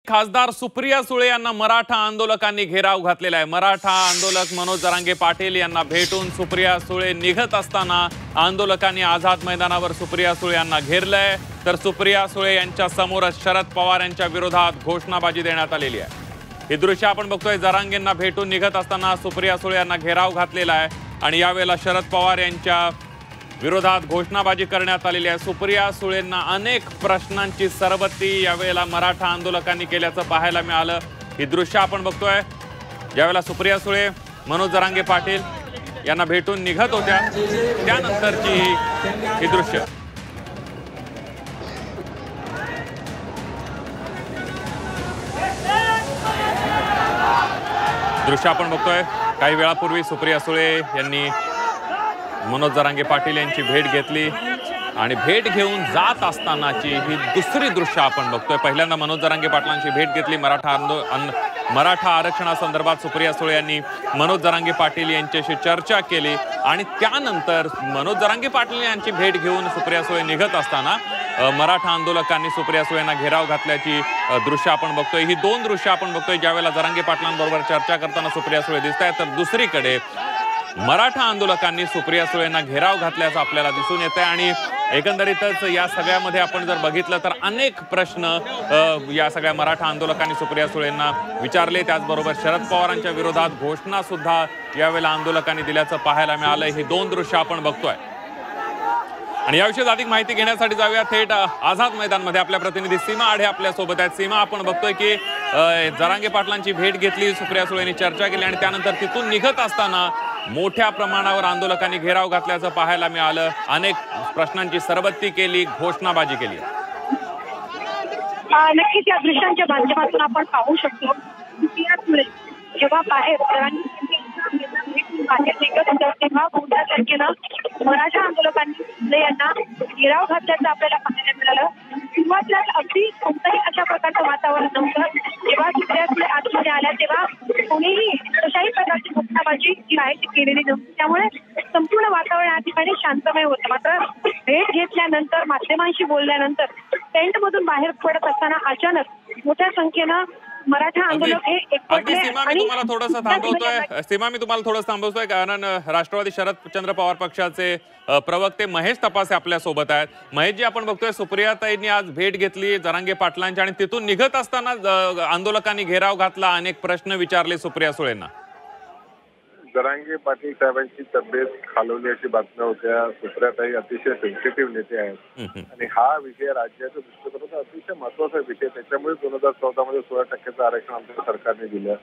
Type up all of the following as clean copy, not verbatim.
खासदार सुप्रिया सुळे यांना मराठा आंदोलकांनी घेराव घातलेला आहे। मराठा आंदोलक मनोज जरांगे पाटील यांना भेटून सुप्रिया सुळे निघत असताना आंदोलकांनी आझाद मैदानावर सुप्रिया सुळे यांना घेरलंय। तर सुप्रिया सुळे यांच्या समोरच शरद पवार यांच्या विरोधात घोषणाबाजी देण्यात आलेली आहे। हे दृश्य आपण बघतोय, जरांगेंना भेटून निघत असताना सुप्रिया सुळे यांना घेराव घातलेला आहे आणि यावेळेला शरद पवार यांच्या विरोधात घोषणाबाजी करण्यात आलेली आहे। सुप्रिया सुळेंना अनेक प्रश्नांची सरबत्ती यावेळेला मराठा आंदोलकांनी केल्याचं पाहायला मिळालं। ही दृश्य आपण बघतोय, ज्यावेळेला सुप्रिया सुळे मनोज जरांगे पाटील यांना भेटून निघत होत्या त्यानंतरची ही दृश्य। दृश्य आपण बघतोय, काही वेळापूर्वी सुप्रिया सुळे यांनी मनोज जरांगे पाटील यांची भेट घेतली आणि भेट घेऊन जात असतानाची ही दुसरी दृश्य आपण बघतोय। पहिल्यांदा मनोज जरांगे पाटलांची भेट घेतली, मराठा आरक्षणासंदर्भात सुप्रिया सुळे यांनी मनोज जरांगे पाटील यांच्याशी चर्चा केली आणि त्यानंतर मनोज जरांगे पाटील यांची भेट घेऊन सुप्रिया सुळे निघत असताना मराठा आंदोलकांनी सुप्रिया सुळेंना घेराव घातल्याची दृश्य आपण बघतोय। ही दोन दृश्य आपण बघतोय, ज्यावेळेला जरांगे पाटलांबरोबर चर्चा करताना सुप्रिया सुळे दिसतायत, तर दुसरीकडे मराठा आंदोलकांनी सुप्रिया सुळेंना घेराव घातल्याचं आपल्याला दिसून येतंय। आणि एकंदरीतच या सगळ्यामध्ये आपण जर बघितलं तर अनेक प्रश्न या सगळ्या मराठा आंदोलकांनी सुप्रिया सुळेंना विचारले। त्याचबरोबर शरद पवारांच्या विरोधात घोषणा सुद्धा यावेळेला आंदोलकांनी दिल्याचं पाहायला मिळालंय। ही दोन दृश्य आपण बघतोय आणि याविषयी अधिक माहिती घेण्यासाठी जाऊया थेट आझाद मैदानमध्ये। आपल्या प्रतिनिधी सीमा आढे आपल्या सोबत आहेत। सीमा, आपण बघतोय की जरांगे पाटलांची भेट घेतली, सुप्रिया सुळेंनी चर्चा केली आणि त्यानंतर तिथून निघत असताना मोठ्या प्रमाणावर आंदोलकांनी घेराव घातल्याचं पाहायला मिळालं, अनेक प्रश्नांची सरबत्ती केली, घोषणाबाजी केली। नक्कीच या दृश्यांच्या माध्यमातून आपण पाहू शकतो जेव्हा बाहेर तेव्हा मोठ्या संख्येनं मराठा आंदोलकांनी यांना घेराव घातल्याचं आपल्याला पाहायला मिळालं। सुरुवातीला अगदी कोणतंही अशा प्रकारचं वातावरण नव्हतं। जेव्हा सुप्रिया सुळे आतमध्ये आल्या तेव्हा कोणीही कशाही प्रकारची घोषणाबाजी जी आहे ती केलेली नव्हती, त्यामुळे संपूर्ण वातावरण या ठिकाणी शांतमय होतं। मात्र भेट घेतल्यानंतर, माध्यमांशी बोलल्यानंतर टेंट मधून बाहेर पडत असताना अचानक मोठ्या संख्येनं मराठा आंदोलक हे एकवटले। सीमा, मी तुम्हाला थोडंसं थांबवतोय कारण राष्ट्रवादी शरदचंद्र पवार पक्षाचे प्रवक्ते महेश तपासे आपल्या सोबत आहेत। महेशजी, आपण बघतोय सुप्रियाताईंनी आज भेट घेतली जरांगे पाटलांची आणि तिथून निघत असताना आंदोलकांनी घेराव घातला, अनेक प्रश्न विचारले सुप्रिया सुळेंना। जरांगे पाटील साहेबांची तब्येत खालवली अशी बातम्या होत्या। सुप्रियाताई अतिशय सेन्सिटिव्ह नेते आहेत आणि हा विषय राज्याच्या दृष्टिकोनातून अतिशय महत्वाचा विषय, त्याच्यामुळे 2014 मध्ये 16% आरक्षण आमच्या सरकारने दिलं।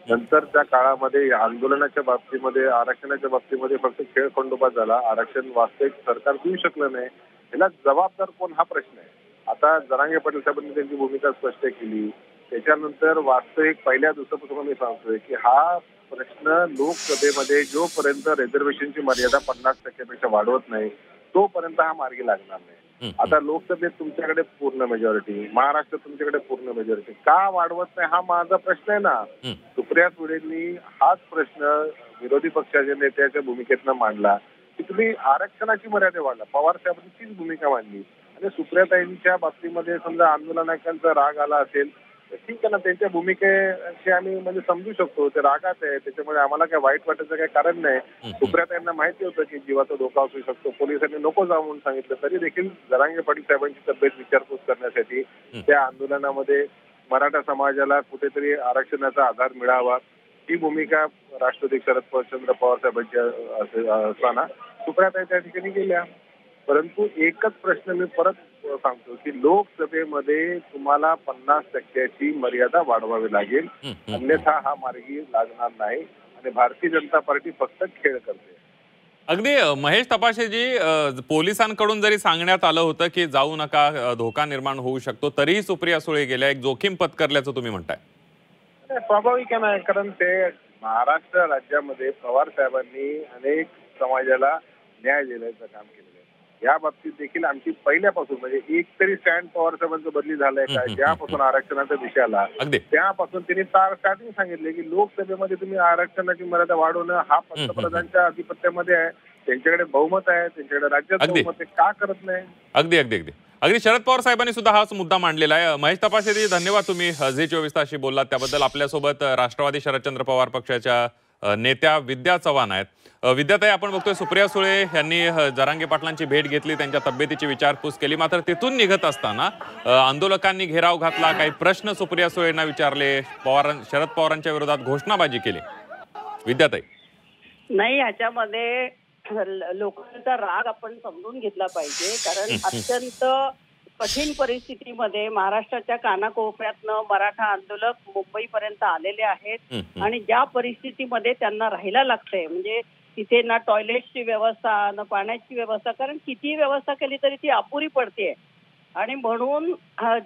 नंतर त्या काळामध्ये आंदोलनाच्या बाबतीमध्ये, आरक्षणाच्या बाबतीमध्ये फक्त खेळ खंडोबा झाला, आरक्षण वास्तविक सरकार देऊ शकलं नाही। याला जबाबदार कोण हा प्रश्न आहे। आता जरांगे पाटील साहेबांनी त्यांची भूमिका स्पष्ट केली, त्याच्यानंतर वास्तविक पहिल्या दिवसापासून मी सांगतोय की हा प्रश्न लोकसभेमध्ये जोपर्यंत रिझर्वेशनची मर्यादा 50% वाढवत नाही तोपर्यंत हा मार्गी लागणार नाही। आता लोकसभेत तुमच्याकडे पूर्ण मेजॉरिटी, महाराष्ट्रात तुमच्याकडे पूर्ण मेजॉरिटी, का वाढवत नाही हा माझा प्रश्न आहे ना। सुप्रिया सुळेंनी हाच प्रश्न विरोधी पक्षाच्या नेत्याच्या भूमिकेतनं मांडला की तुम्ही आरक्षणाची मर्यादा वाढला। पवार साहेबांनी तीच भूमिका मांडली आणि सुप्रियाताईंच्या बाबतीमध्ये समजा आंदोलकांचा राग आला असेल ठीक आहे ना, त्यांच्या भूमिकेशी आम्ही म्हणजे समजू शकतो, ते रागात आहे, त्याच्यामुळे आम्हाला काय वाईट वाटायचं काही कारण नाही। सुप्रियाताईंना माहिती होतं की जीवाचा धोका असू शकतो, पोलिसांनी नको जाऊ म्हणून सांगितलं, तरी देखील जरांगे पाटील साहेबांची तब्येत विचारपूस करण्यासाठी त्या आंदोलनामध्ये मराठा समाजाला कुठेतरी आरक्षणाचा आधार मिळावा ही भूमिका राष्ट्रवादी शरदचंद्र पवार साहेबांची असताना सुप्रियाताई त्या ठिकाणी गेल्या। परंतु एकच प्रश्न मी परत सांगतो की लोकसभेमध्ये तुम्हाला 50% मर्यादा वाढवावी लागेल, अन्यथा हा मार्गी लागणार नाही आणि भारतीय जनता पार्टी फक्त खेळ करते। अगदी महेश तपासेजी, पोलिसांकडून जरी सांगण्यात आलं होतं की जाऊ नका, धोका निर्माण होऊ शकतो, तरीही सुप्रिया सुळे गेल्या, एक जोखीम पत्करल्याचं तुम्ही म्हणताय। स्वाभाविक आहे ना, कारण ते महाराष्ट्र राज्यामध्ये पवार साहेबांनी अनेक समाजाला न्याय देण्याचं काम केलं। या बाबतीत देखील आमची पहिल्यापासून म्हणजे एक तरी स्टँड पवार साहेबांचं बदली झालंय का, ज्यापासून आरक्षणाचा विषय आला त्यापासून त्यांनी स्टार्टिंग सांगितले की लोकसभेमध्ये तुम्ही आरक्षणाची मर्यादा वाढवणं हा पंतप्रधानांच्या अधिपत्यामध्ये आहे, त्यांच्याकडे बहुमत आहे, त्यांच्याकडे राज्यात बहुमत आहे, का करत नाही। अगदी अगदी अगदी अगदी शरद पवार साहेबांनी सुद्धा हाच मुद्दा मांडलेला आहे. महेश तपासे, धन्यवाद, तुम्ही झी 24 तासशी बोललात त्याबद्दल. आपल्यासोबत राष्ट्रवादी शरदचंद्र पवार पक्षाच्या नेत्या विद्या चव्हाण आहेत. विद्याताई, आपण बघतोय सुप्रिया सुळे यांनी जरांगे पाटलांची भेट घेतली, त्यांच्या तब्येतीची विचारपूस केली, मात्र तिथून निघत असताना आंदोलकांनी घेराव घातला, काही प्रश्न सुप्रिया सुळेंना विचारले, शरद पवारांच्या विरोधात घोषणाबाजी केली. विद्याताई, नाही, ह्याच्यामध्ये लोकांचा राग आपण समजून घेतला पाहिजे, कारण अत्यंत कठीण परिस्थितीमध्ये महाराष्ट्राच्या कानाकोपऱ्यातनं मराठा आंदोलक मुंबईपर्यंत आलेले आहेत आणि ज्या परिस्थितीमध्ये त्यांना राहायला लागतंय, म्हणजे तिथे ना टॉयलेटची व्यवस्था ना पाण्याची व्यवस्था, कारण किती व्यवस्था केली तरी ती अपुरी पडते. आणि म्हणून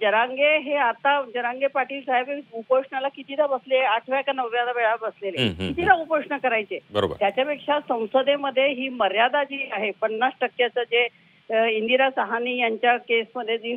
जरांगे हे आता जरांगे पाटील साहेब उपोषणाला कितीदा बसले, 8व्या का 9व्या वेळा बसलेले, कितीदा उपोषण करायचे. त्याच्यापेक्षा संसदेमध्ये ही मर्यादा जी आहे 50% जे इंदिरा सहानी यांच्या केसमध्ये जी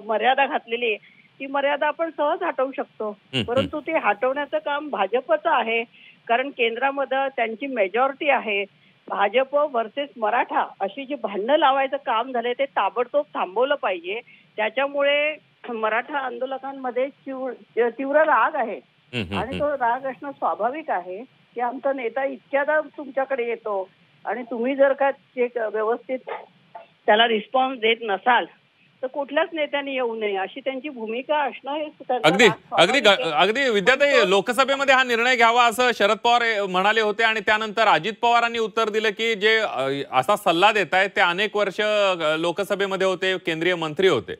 मर्यादा घातलेली आहे ती मर्यादा आपण सहज हटवू शकतो. परंतु ते हटवण्याचं काम भाजपचं आहे, कारण केंद्रामध्ये त्यांची मेजॉरिटी आहे. भाजप वर्सेस मराठा अशी जी भांडणं लावायचं काम झालंय ते ताबडतोब थांबवलं पाहिजे. त्याच्यामुळे मराठा आंदोलकांमध्ये तीव्र राग आहे आणि तो राग असणं स्वाभाविक आहे की आमचा नेता इतक्यादा तुमच्याकडे येतो आणि तुम्ही जर का व्यवस्थित त्याला रिस्पॉन्स देत नसाल तर कुठल्याच नेत्याने येऊ नये अशी त्यांची भूमिका असणं हे अगदी अगदी अगदी विद्याताई, लोकसभेमध्ये हा निर्णय घ्यावा असं शरद पवार म्हणाले होते आणि त्यानंतर अजित पवारांनी उत्तर दिलं की जे असा सल्ला देत आहेत ते अनेक वर्ष लोकसभेमध्ये होते, केंद्रीय मंत्री होते.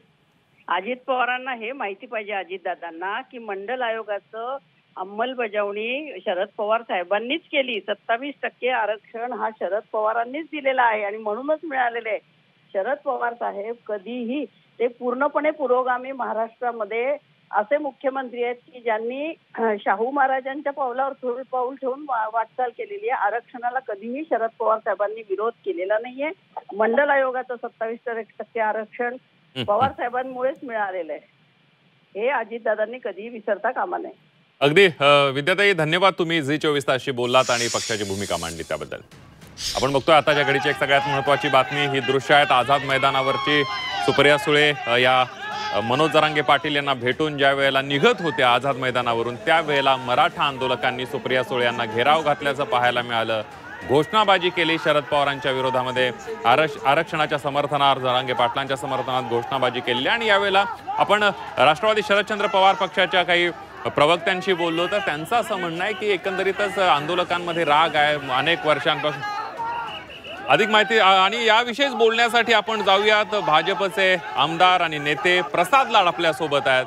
अजित पवारांना हे माहिती पाहिजे, अजितदादांना, की मंडल आयोगाचं अंमलबजावणी शरद पवार साहेबांनीच केली. 27% आरक्षण हा शरद पवारांनीच दिलेला आहे आणि म्हणूनच मिळालेलं आहे. शरद पवार साहेब कधीही ते पूर्णपणे पुरोगामी महाराष्ट्रामध्ये असे मुख्यमंत्री आहेत की ज्यांनी शाहू महाराजांच्या पावलावर पाऊल ठेवून वाटचाल केलेली आहे. आरक्षणाला कधीही शरद पवार साहेबांनी विरोध केलेला नाहीये. मंडल आयोगाचं 27% आरक्षण पवार साहेबांमुळेच मिळालेलं आहे. हे अजितदादांनी कधीही विसरता कामा नये. अगदी विद्याताई, धन्यवाद, तुम्ही झी 24 तासशी बोललात आणि पक्षाची भूमिका मांडली त्याबद्दल. आपण बघतोय आताच्या घडीची एक सगळ्यात महत्त्वाची बातमी ही दृश्य आहेत आझाद मैदानावरची. सुप्रिया सुळे या मनोज जरांगे पाटील यांना भेटून ज्या वेळेला निघत होत्या आझाद मैदानावरून त्यावेळेला मराठा आंदोलकांनी सुप्रिया सुळे यांना घेराव घातल्याचं पाहायला मिळालं. घोषणाबाजी केली शरद पवारांच्या विरोधामध्ये, आरक्षणाच्या समर्थनार्थ जरांगे पाटलांच्या समर्थनार्थ घोषणाबाजी केली. आणि यावेळेला आपण राष्ट्रवादी शरदचंद्र पवार पक्षाच्या काही प्रवक्त्यांशी बोललो तर त्यांचं असं म्हणणं आहे की एकंदरीतच आंदोलकांमध्ये राग आहे अनेक वर्षांपासून. अधिक माहिती आणि याविषयीच बोलण्यासाठी आपण जाऊयात. भाजपचे आमदार आणि नेते प्रसाद लाड आपल्या सोबत आहेत.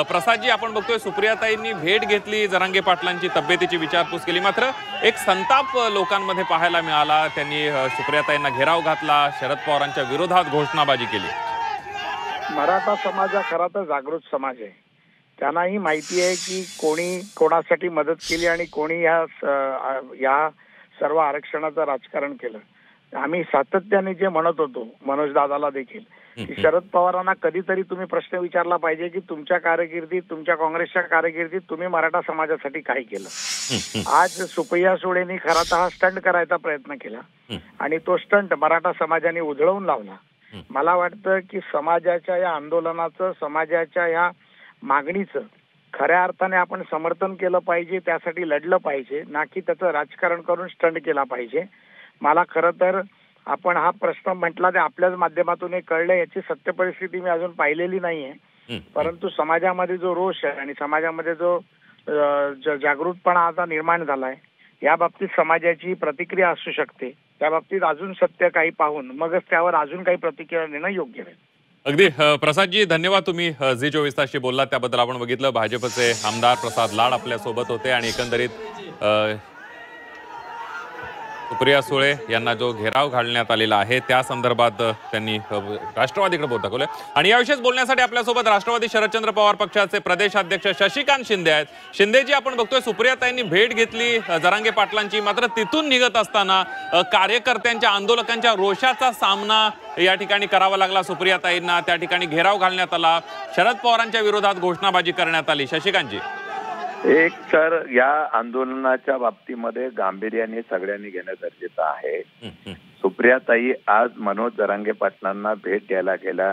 प्रसादजी, आपण बघतोय सुप्रियाताईंनी भेट घेतली, जरांगे पाटलांची तब्येतीची विचारपूस केली, मात्र एक संताप लोकांमध्ये पाहायला मिळाला. त्यांनी सुप्रियाताईंना घेराव घातला, शरद पवारांच्या विरोधात घोषणाबाजी केली. मराठा समाज हा खरा तर जागृत समाज आहे. त्यांनाही माहिती आहे की कोणी कोणासाठी मदत केली आणि कोणी या सर्व आरक्षणाचं राजकारण केलं. आम्ही सातत्याने जे म्हणत होतो मनोज दादाला देखील की शरद पवारांना कधीतरी तुम्ही प्रश्न विचारला पाहिजे की तुमच्या कारकिर्दीत, तुमच्या काँग्रेसच्या कारकिर्दीत तुम्ही मराठा समाजासाठी काय केलं. आज सुप्रिया सुळेंनी खरा तर हा स्टंट करायचा प्रयत्न केला आणि तो स्टंट मराठा समाजाने उधळून लावला. मला वाटतं की समाजाच्या या आंदोलनाचं, समाजाच्या या मागणीचं खऱ्या अर्थाने आपण समर्थन केलं पाहिजे, त्यासाठी लढलं पाहिजे, ना की त्याचं राजकारण करून स्टंट केला पाहिजे. मला खरं तर आपण हा प्रश्न म्हटला ते आपल्याच माध्यमातून कळलं, याची सत्य परिस्थिती मी अजून पाहिलेली नाहीये. परंतु समाजामध्ये जो रोष आहे आणि समाजामध्ये जो जागृतपणा आता निर्माण झालाय या बाबतीत समाजाची प्रतिक्रिया असू शकते. त्या बाबतीत अजून सत्य काही पाहून मगच त्यावर अजून काही प्रतिक्रिया देणं योग्य राहील. अगदी प्रसादजी, धन्यवाद, तुम्ही झी 24 तासशी बोललात त्याबद्दल. आपण बघितलं भाजपचे आमदार प्रसाद लाड आपल्या सोबत होते आणि एकंदरीत सुप्रिया सुळे यांना जो घेराव घालण्यात आलेला आहे त्या संदर्भात त्यांनी राष्ट्रवादीकडे बोट दाखवले. आणि याविषयीच बोलण्यासाठी आपल्यासोबत राष्ट्रवादी शरदचंद्र पवार पक्षाचे प्रदेशाध्यक्ष शशिकांत शिंदे आहेत. शिंदेजी, आपण बघतोय सुप्रियाताईंनी भेट घेतली जरांगे पाटलांची, मात्र तिथून निघत असताना कार्यकर्त्यांच्या, आंदोलकांच्या रोषाचा सामना या ठिकाणी करावा लागला सुप्रियाताईंना. त्या ठिकाणी घेराव घालण्यात आला, शरद पवारांच्या विरोधात घोषणाबाजी करण्यात आली. शशिकांतजी, एक तर या आंदोलनाच्या बाबतीमध्ये गांभीर्याने सगळ्यांनी घेणं गरजेचं आहे. सुप्रियाताई आज मनोज जरांगे पाटलांना भेट द्यायला गेला.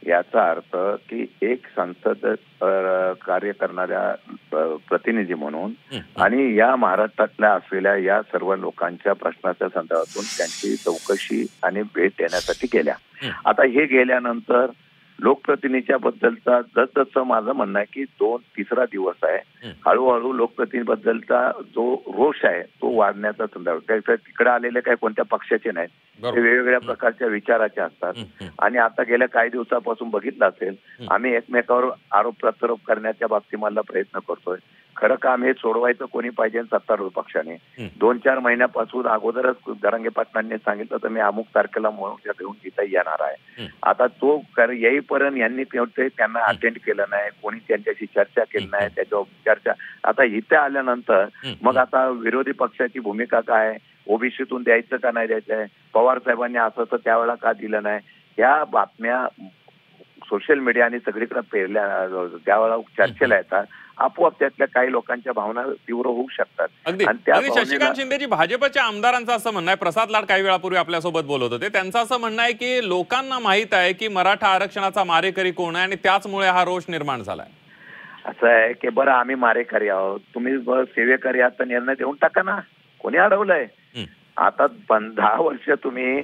याचा अर्थ की एक संसद कार्य करणाऱ्या प्रतिनिधी म्हणून आणि या महाराष्ट्रातल्या असलेल्या या सर्व लोकांच्या प्रश्नाच्या संदर्भातून त्यांची चौकशी आणि भेट देण्यासाठी गेल्या. आता हे गेल्यानंतर लोकप्रतिनिधीच्या बद्दलचा जसं माझं म्हणणं आहे की तिसरा दिवस आहे, हळूहळू लोकप्रतिनिधीबद्दलचा जो रोष आहे तो वाढण्याचा संदर्भ. तिकडे आलेले काही कोणत्या पक्षाचे नाहीत, ते वेगवेगळ्या प्रकारच्या विचाराचे असतात. आणि आता गेल्या काही दिवसापासून बघितलं असेल, आम्ही एकमेकावर आरोप प्रत्यारोप करण्याच्या बाबतीमधला प्रयत्न करतोय. खरं काम हे सोडवायचं कोणी पाहिजे सत्तारूढ पक्षाने. 2-4 महिन्यापासून अगोदरच जरांगे पाटलांनी सांगितलं तर मी अमुक तारखेला मोर्चा घेऊन तिथे येणार आहे. आता तो येईपर्यंत यांनी त्यांना अटेंड केलं नाही, कोणी त्यांच्याशी चर्चा केली नाही. त्याच्यावर चर्चा आता इथे आल्यानंतर मग आता विरोधी पक्षाची भूमिका काय, ओबीसीतून द्यायचं का नाही द्यायचंय, पवार साहेबांनी असं त्यावेळेला का दिलं नाही, या बातम्या सोशल मीडिया आणि सगळीकडे पेरल्या त्यावेळेला चर्चेला येतात. आपोआप त्यातल्या काही लोकांच्या भावना तीव्र होऊ शकतात. अगदी शशिकांत शिंदेजी, भाजपच्या आमदारांचं असं म्हणणं आहे, प्रसाद लाड काही वेळापूर्वी आपल्यासोबत बोलत होते, त्यांचं असं म्हणणं आहे की लोकांना माहित आहे की मराठा आरक्षणाचा मारेकरी कोण आहे आणि त्याचमुळे हा रोष निर्माण झालाय. असं आहे की बरं आम्ही मारेकरी आहोत, तुम्ही सेवेकरी आहात तर निर्णय देऊन टाका ना, कोणी अडवलंय. आता 10 वर्ष तुम्ही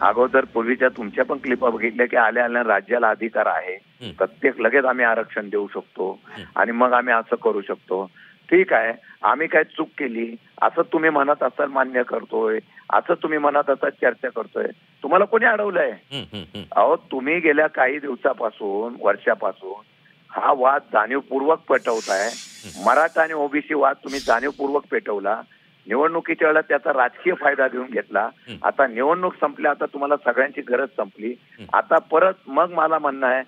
अगोदर पूर्वीच्या तुमच्या पण क्लिपा बघितल्या की आल्या राज्याला अधिकार आहे, प्रत्येक लगेच आम्ही आरक्षण देऊ शकतो आणि मग आम्ही असं करू शकतो. ठीक आहे, आम्ही काय चूक केली असं तुम्ही म्हणत असाल, मान्य करतोय, असं तुम्ही म्हणत असाल, चर्चा करतोय, तुम्हाला कोणी अडवलंय? अहो तुम्ही गेल्या काही दिवसापासून वर्षापासून हा वाद जाणीवपूर्वक पेटवताय. मराठा आणि ओबीसी वाद तुम्ही जाणीवपूर्वक पेटवला, निवडणुकीच्या वेळेला त्याचा राजकीय फायदा घेऊन घेतला. आता निवडणूक संपल्या, आता तुम्हाला सगळ्यांची गरज संपली. आता परत मग मला म्हणणं आहे,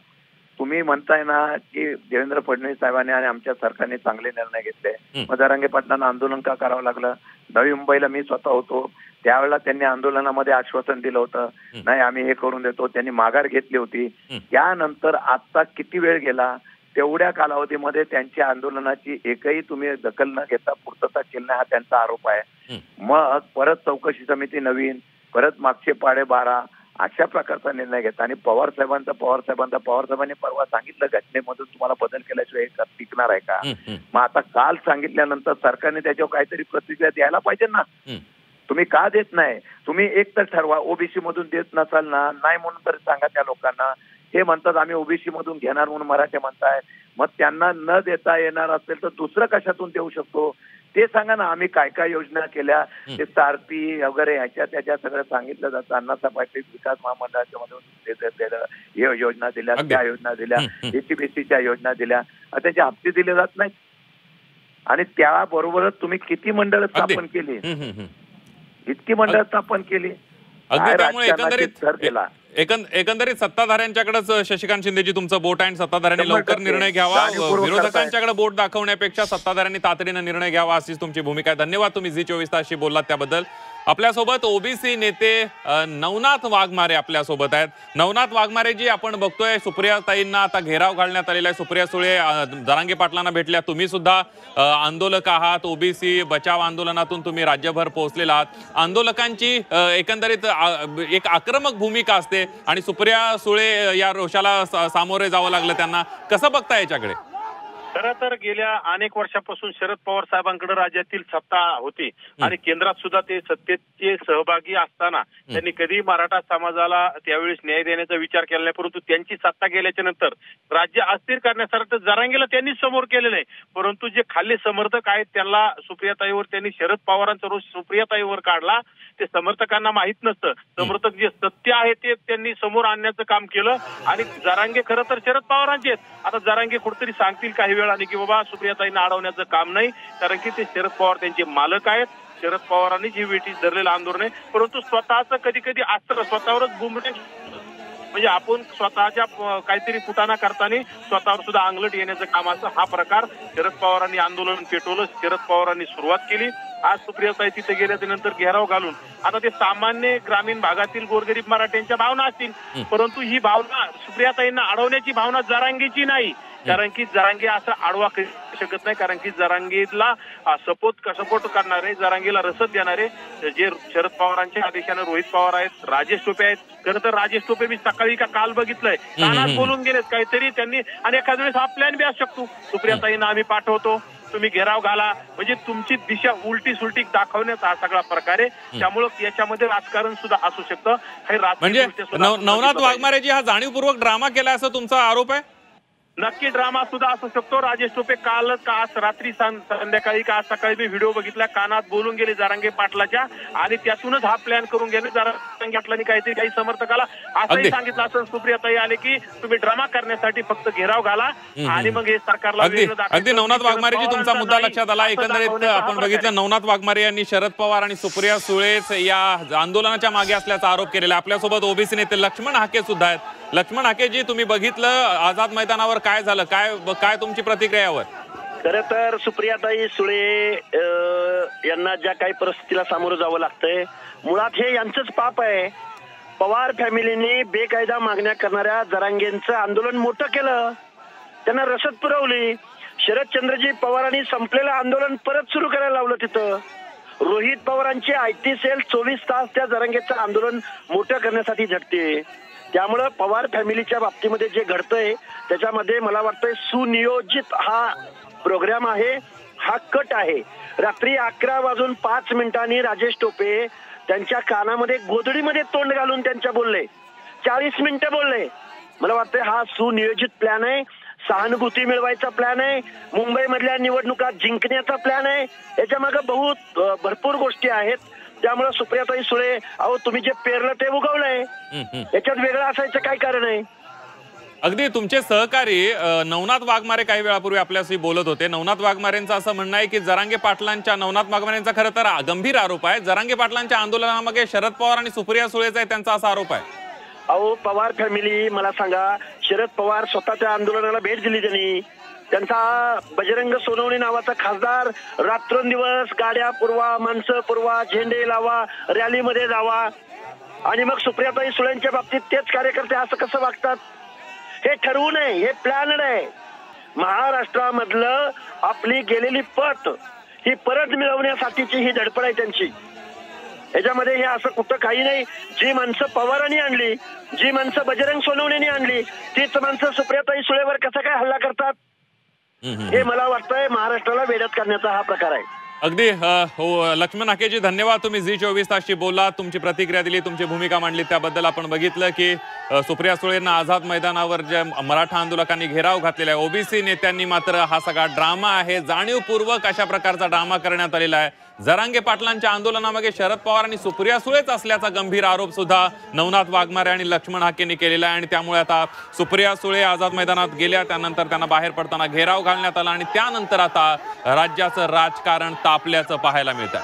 तुम्ही म्हणताय ना की देवेंद्र फडणवीस साहेबांनी आणि आमच्या सरकारने चांगले निर्णय घेतले, मग जरांगे पाटलांना आंदोलन का करावं लागलं? नवी मुंबईला मी स्वतः होतो, त्यावेळेला त्यांनी आंदोलनामध्ये आश्वासन दिलं होतं, नाही आम्ही हे करून देतो, त्यांनी माघार घेतली होती. त्यानंतर आता किती वेळ गेला, तेवढ्या कालावधीमध्ये त्यांच्या आंदोलनाची एकही तुम्ही दखल न घेता पूर्तता केली नाही, हा त्यांचा आरोप आहे. मग परत चौकशी समिती नवीन, परत मागचे पाडे 12 अशा प्रकारचा निर्णय घेता. आणि पवार साहेबांनी परवा सांगितलं घटनेमधून तुम्हाला बदल केल्याशिवाय टिकणार आहे का? मग आता काल सांगितल्यानंतर सरकारने त्याच्यावर काहीतरी प्रतिक्रिया द्यायला पाहिजे ना. तुम्ही का देत नाही? तुम्ही एक तर ठरवा, ओबीसी मधून देत नसाल ना, नाही म्हणून तरी सांगा त्या लोकांना. हे म्हणतात आम्ही ओबीसी मधून घेणार म्हणून मराठे म्हणताय, मग त्यांना न देता येणार असेल तर दुसरं कशातून देऊ शकतो ते सांगा ना. आम्ही काय काय योजना केल्या, ते सारपी वगैरे ह्याच्या त्याच्या सगळं सांगितलं जातं. अण्णासाहेब पाटील विकास महामंडळाच्या मधून योजना दिल्या, त्या योजना दिल्या, एसीबीसीच्या योजना दिल्या, त्याचे हप्ते दिले जात नाहीत. आणि त्याबरोबरच तुम्ही किती मंडळ स्थापन केली, इतकी मंडळ स्थापन केली. एकंदरीत सत्ताधाऱ्यांच्याकडेच शशिकांत शिंदेजी तुमचं बोट आहे, सत्ताधाऱ्यांनी लवकर निर्णय घ्यावा, विरोधकांच्याकडे बोट दाखवण्यापेक्षा सत्ताधाऱ्यांनी तातडीनं निर्णय घ्यावा अशीच तुमची भूमिका आहे. धन्यवाद, तुम्ही झी24 तासशी बोललात त्याबद्दल. आपल्यासोबत ओबीसी नेते नवनाथ वाघमारे आपल्यासोबत आहेत. नवनाथ वाघमारेजी, आपण बघतोय सुप्रियाताईंना आता घेराव घालण्यात आलेला आहे. सुप्रिया सुळे जरांगे पाटलांना भेटल्या, तुम्ही सुद्धा आंदोलक आहात, ओबीसी बचाव आंदोलनातून तुम्ही राज्यभर पोहोचलेला आहात. आंदोलकांची एकंदरीत एक आक्रमक भूमिका असते आणि सुप्रिया सुळे या रोषाला सामोरे जावं लागलं त्यांना, कसं बघता याच्याकडे? खरं तर गेल्या अनेक वर्षापासून शरद पवार साहेबांकडे राज्यातील सत्ता होती आणि केंद्रात सुद्धा ते सत्तेचे सहभागी असताना त्यांनी कधी मराठा समाजाला त्यावेळेस न्याय देण्याचा विचार केला नाही. परंतु त्यांची सत्ता गेल्याच्या नंतर राज्य अस्थिर करण्यासाठी जरांगेला त्यांनीच समोर केलेलं आहे. परंतु जे खाली समर्थक आहेत त्यांना सुप्रियाताईवर त्यांनी शरद पवारांचा रोष सुप्रियाताईवर काढला. ते समर्थकांना माहित नसतं, समर्थक जे सत्य आहे ते त्यांनी समोर आणण्याचं काम केलं. आणि जरांगे खरं तर शरद पवारांचे आहेत. आता जरांगे कुठेतरी सांगतील काही वेळ आणि की बाबा सुप्रियाताईंना अडवण्याचं काम नाही, कारण की ते शरद पवार त्यांचे मालक आहेत. शरद पवारांनी जी वेटीस धरलेलं आंदोलन आहे, परंतु स्वतःच कधी कधी अस्त्र स्वतःवरच बुमरेंग, म्हणजे आपण स्वतःच्या काहीतरी फुटाणा करताना स्वतःवर सुद्धा अंगलट येण्याचं काम असं हा प्रकार शरद पवारांनी आंदोलन पेटवलं. शरद पवारांनी सुरुवात केली. आज सुप्रियाताई तिथे गेल्याच्या नंतर घेराव घालून आता ते सामान्य ग्रामीण भागातील गोरगरीब मराठ्यांच्या भावना असतील, परंतु ही भावना सुप्रियाताईंना अडवण्याची भावना जरांगेची नाही. कारण की जरांगे असं आडवा करू शकत नाही, कारण की जरांगेला सपोर्ट करणारे, जरांगेला रसद देणारे जे शरद पवारांच्या आदेशाने रोहित पवार आहेत, राजेश टोपे आहेत. खरं तर राजेश टोपे मी सकाळी का काल बघितलंय, कानात बोलून गेलेत काहीतरी त्यांनी, आणि एखाद्या वेळेस हा प्लॅन बी असू शकतो, सुप्रियाताईंना आम्ही पाठवतो, तुम्ही घेराव घाला, म्हणजे तुमची दिशा उलटी सुलटी दाखवण्याचा हा सगळा प्रकार आहे. त्यामुळे याच्यामध्ये राजकारण सुद्धा असू शकतं. हे म्हणजे नवनाथ वाघमारेजी हा जाणीवपूर्वक ड्रामा केला असं तुमचा आरोप आहे? नक्की ड्रामा सुद्धा असू शकतो. राजेश टोपे काल का आज रात्री संध्याकाळी का आज सकाळी मी व्हिडिओ बघितला, कानात बोलून गेले जरांगे पाटलाच्या, आणि त्यातूनच हा प्लॅन करून गेले. जरांगे पाटलांनी काहीतरी काही समर्थकाला असंही सांगितलं असं सुप्रियाताई आले की तुम्ही ड्रामा करण्यासाठी फक्त घेराव घाला आणि मग हे सरकारला अगदी नवनाथ वाघमारेजी तुमचा मुद्दा लक्षात आला. एकंदरीत आपण बघितलं नवनाथ वाघमारे यांनी शरद पवार आणि सुप्रिया सुळेच या आंदोलनाच्या मागे असल्याचा आरोप केलेला. आपल्यासोबत ओबीसी नेते लक्ष्मण हाके सुद्धा आहेत. लक्ष्मण हाकेजी, तुम्ही बघितलं आझाद मैदानावर काय झालं, काय तुमची प्रतिक्रिया यावर? खरं तर सुप्रियाताई सुळे यांना ज्या काही परिस्थितीला सामोरं जावं लागतंय, मुळात हे यांचंच पाप आहे. पवार फॅमिलीने बेकायदा मागण्या करणाऱ्या जरांगेंचं आंदोलन मोठं केलं, त्यांना रसद पुरवली. शरदचंद्रजी पवारांनी संपलेलं आंदोलन परत सुरू करायला लावलं. तिथं रोहित पवारांची आयटी सेल 24 तास त्या जरांगेचं आंदोलन मोठं करण्यासाठी झटते. त्यामुळं पवार फॅमिलीच्या बाबतीमध्ये जे घडतंय त्याच्यामध्ये मला वाटतंय सुनियोजित हा प्रोग्राम आहे, हा कट आहे. रात्री 11:05 राजेश टोपे त्यांच्या कानामध्ये गोधडीमध्ये तोंड घालून त्यांच्या बोलले, 40 मिनिटं बोलले. मला वाटतंय हा सुनियोजित प्लॅन आहे, सहानुभूती मिळवायचा प्लॅन आहे, मुंबईमधल्या निवडणुका जिंकण्याचा प्लॅन आहे. याच्या मागे भरपूर गोष्टी आहेत. त्यामुळे सुप्रियाताई सुळे, अहो तुम्ही जे पेरलं ते उगवलंय, याच्यात वेगळं असायचं काय कारण आहे? अगदी तुमचे सहकारी नवनाथ वाघमारे काही वेळापूर्वी आपल्याशी बोलत होते. नवनाथ वाघमारेंचं असं म्हणणं आहे की जरांगे पाटलांच्या, नवनाथ वाघमारेंचा खरं तर गंभीर आरोप आहे, जरांगे पाटलांच्या आंदोलनामागे शरद पवार आणि सुप्रिया सुळेचा आहे, त्यांचा असा आरोप आहे. अहो पवार फॅमिली, मला सांगा, शरद पवार स्वतः त्या आंदोलनाला भेट दिली. त्यांनी त्यांचा बजरंग सोनवणे नावाचा खासदार रात्रंदिवस गाड्या पुरवा, माणसं पुरवा, झेंडे लावा, रॅलीमध्ये जावा, आणि मग सुप्रियाताई सुळेंच्या बाबतीत तेच कार्यकर्ते असं कसं वागतात? हे ठरवून आहे, हे प्लॅनड आहे. महाराष्ट्रामधलं आपली गेलेली पत ही परत मिळवण्यासाठीची ही धडपड आहे त्यांची. याच्यामध्ये हे असं कुठं काही नाही. जी माणसं पवारांनी आणली, जी माणसं बजरंग सोनवणेंनी आणली, तीच माणसं सुप्रियाताई सुळेवर कसं काय हल्ला करतात? हे मला वाटतंय महाराष्ट्राला वेड्यात करण्याचा हा प्रकार आहे. अगदी हो लक्ष्मण हाकेजी, धन्यवाद. तुम्ही झी24 तासशी बोललात, तुमची प्रतिक्रिया दिली, तुमची भूमिका मांडली, त्याबद्दल आपण बघितलं की सुप्रिया सुळेंना आझाद मैदानावर जे मराठा आंदोलकांनी घेराव घातलेला आहे, ओबीसी नेत्यांनी मात्र हा सगळा ड्रामा आहे, जाणीवपूर्वक अशा प्रकारचा ड्रामा करण्यात आलेला आहे. जरांगे पाटलांच्या आंदोलनामागे शरद पवार आणि सुप्रिया सुळेच असल्याचा गंभीर आरोप सुद्धा नवनाथ वाघमारे आणि लक्ष्मण हाकेंनी केलेला आहे. आणि त्यामुळे आता सुप्रिया सुळे आझाद मैदानात गेल्या, त्यानंतर त्यांना बाहेर पडताना घेराव घालण्यात आला आणि त्यानंतर आता राज्याचं राजकारण तापल्याचं पाहायला मिळतं.